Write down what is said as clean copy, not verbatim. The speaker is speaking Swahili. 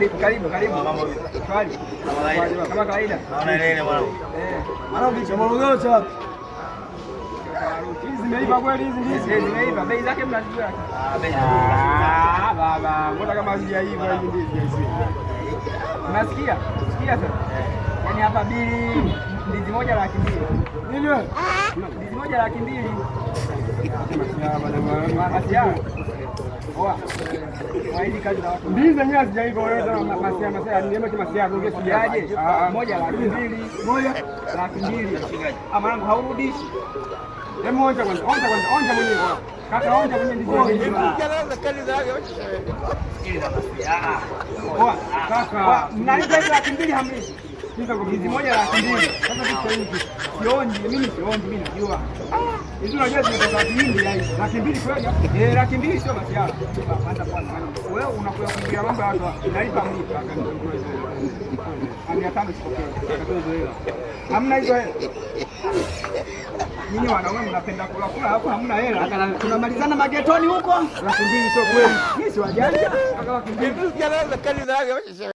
Karibu. Swali. Kama kawaida. Naona ile mwanangu. Mwanangu Morogoro cha wapi? Hizi zimeiva kweli hizi ndizi? Zimeiva. Bei zake mnazijua? Bei. Baba, mbona kama hazijaiva hizi ndizi hizi? Unasikia? Sikia sasa. Yaani hapa bili ndizi moja 200,000. Nini wewe? Ndizi moja 200,000. Ndizi zenyewe hazijaiva wewe masia nieme tu masia ongea sijaje? Moja 200,000. Moja 200,000. Mwanangu haurudishi. Hebu onja mwenyewe. Kaka onja mwenyewe ndizi. Kaka, mnalipa 200,000 hamlishi. Ndizi moja 200,000. Sasa kitu hiki sionji, mimi najua. Hizo unajua zimetoka Hindi ya hizo. 200,000 kweli? 200,000 sio masiara. Wewe unakuja kuingia mambo ya watu. Nalipa mlipa kaka. 500 sipokea. Hamna hizo hela. Nyinyi wanaume mnapenda kula hapo hamna hela. Tunamalizana magetoni huko. 200,000 sio kweli. Mimi si wajanja. Kaka 200,000.